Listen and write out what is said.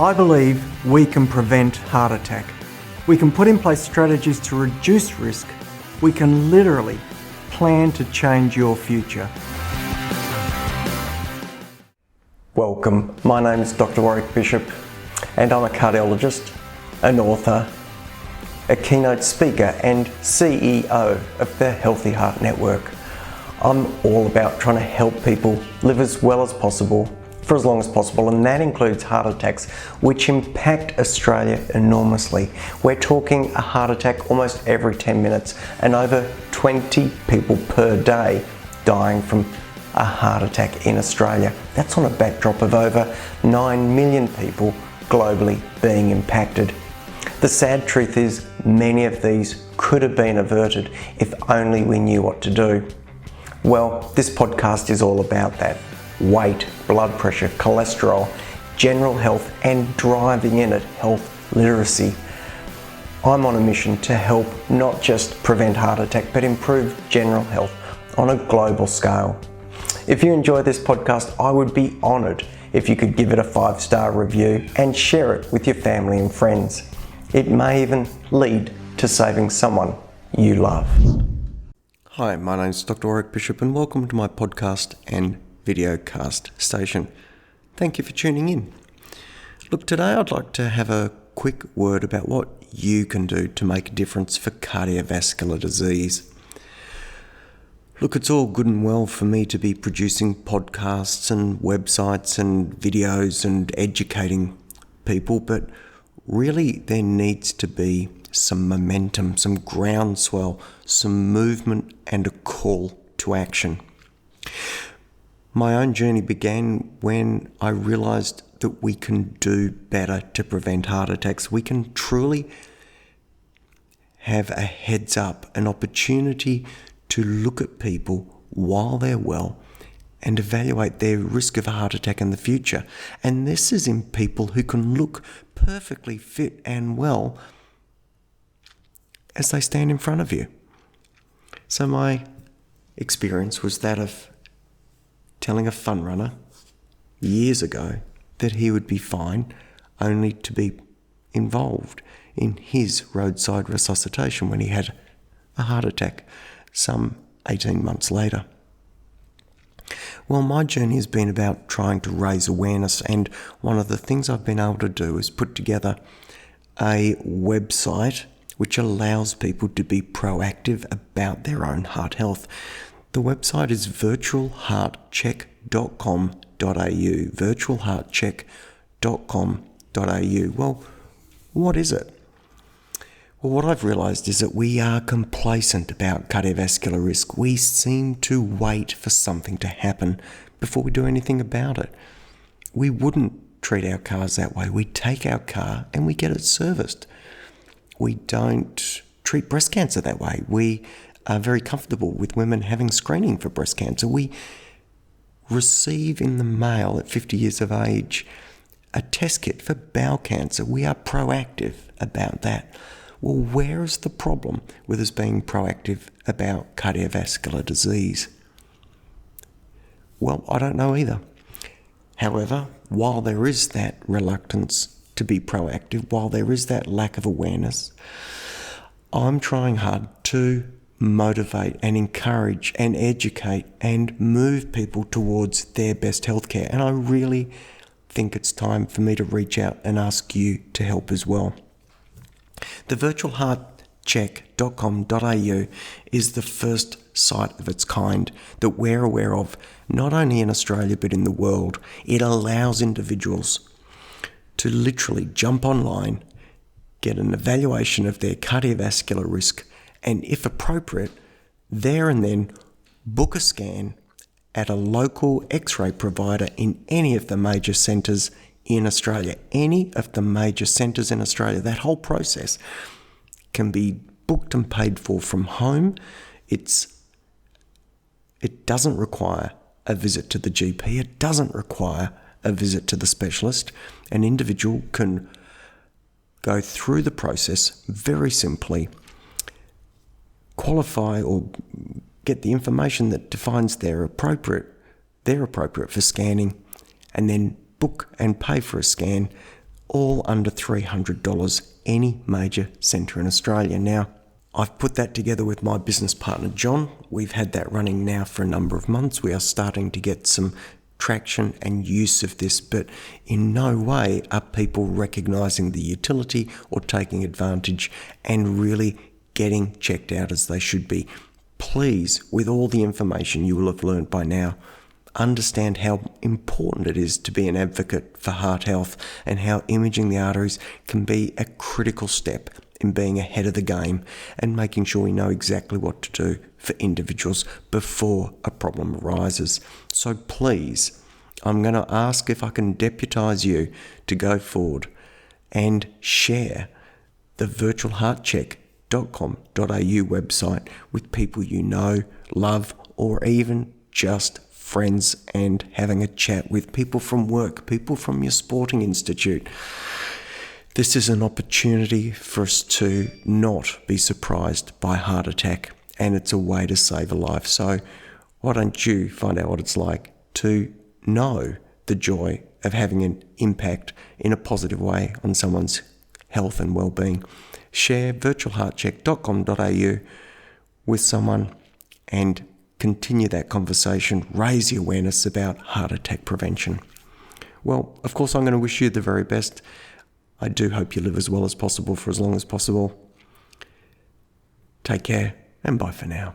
I believe we can prevent heart attack. We can put in place strategies to reduce risk. We can literally plan to change your future. Welcome, my name is Doctor Warrick Bishop and I'm a cardiologist, an author, a keynote speaker and CEO of the Healthy Heart Network. I'm all about trying to help people live as well as possible for as long as possible, and that includes heart attacks, which impact Australia enormously. We're talking a heart attack almost every 10 minutes and over 20 people per day dying from a heart attack in Australia. That's on a backdrop of over 9 million people globally being impacted. The sad truth is many of these could have been averted if only we knew what to do. Well, this podcast is all about that. Weight, blood pressure, cholesterol, general health, and driving in at health literacy. I'm on a mission to help not just prevent heart attack, but improve general health on a global scale. If you enjoy this podcast, I would be honoured if you could give it a 5-star review and share it with your family and friends. It may even lead to saving someone you love. Hi, my name is Doctor Warrick Bishop and welcome to my podcast and videocast station. Thank you for tuning in. Look, today I'd like to have a quick word about what you can do to make a difference for cardiovascular disease. Look, it's all good and well for me to be producing podcasts and websites and videos and educating people, but really there needs to be some momentum, some groundswell, some movement and a call to action. My own journey began when I realised that we can do better to prevent heart attacks. We can truly have a heads up, an opportunity to look at people while they're well and evaluate their risk of a heart attack in the future. And this is in people who can look perfectly fit and well as they stand in front of you. So my experience was that of telling a fun runner years ago that he would be fine, only to be involved in his roadside resuscitation when he had a heart attack some 18 months later. Well, my journey has been about trying to raise awareness, and one of the things I've been able to do is put together a website which allows people to be proactive about their own heart health. The website is virtualheartcheck.com.au, virtualheartcheck.com.au. Well, what is it? Well, what I've realised is that we are complacent about cardiovascular risk. We seem to wait for something to happen before we do anything about it. We wouldn't treat our cars that way. We take our car and we get it serviced. We don't treat breast cancer that way. We are very comfortable with women having screening for breast cancer. We receive in the mail at 50 years of age a test kit for bowel cancer. We are proactive about that. Well, where is the problem with us being proactive about cardiovascular disease? Well, I don't know either. However, while there is that reluctance to be proactive, while there is that lack of awareness, I'm trying hard to motivate and encourage and educate and move people towards their best healthcare. And I really think it's time for me to reach out and ask you to help as well. The virtualheartcheck.com.au is the first site of its kind that we're aware of, not only in Australia but in the world. It allows individuals to literally jump online, get an evaluation of their cardiovascular risk, and if appropriate, there and then book a scan at a local X-ray provider in any of the major centres in Australia. Any of the major centres in Australia. That whole process can be booked and paid for from home. It doesn't require a visit to the GP. It doesn't require a visit to the specialist. An individual can go through the process very simply, qualify or get the information that defines they're appropriate for scanning, and then book and pay for a scan all under $300, any major centre in Australia. Now, I've put that together with my business partner, John. We've had that running now for a number of months. We are starting to get some traction and use of this, but in no way are people recognising the utility or taking advantage and really getting checked out as they should be. Please, with all the information you will have learned by now, understand how important it is to be an advocate for heart health and how imaging the arteries can be a critical step in being ahead of the game and making sure we know exactly what to do for individuals before a problem arises. So please, I'm going to ask if I can deputise you to go forward and share the virtualheartcheck.com.au website with people you know, love, or even just friends, and having a chat with people from work, people from your sporting institute. This is an opportunity for us to not be surprised by a heart attack, and it's a way to save a life. So why don't you find out what it's like to know the joy of having an impact in a positive way on someone's health and well-being. Share virtualheartcheck.com.au with someone and continue that conversation, raise the awareness about heart attack prevention. Well, of course, I'm going to wish you the very best. I do hope you live as well as possible for as long as possible. Take care and bye for now.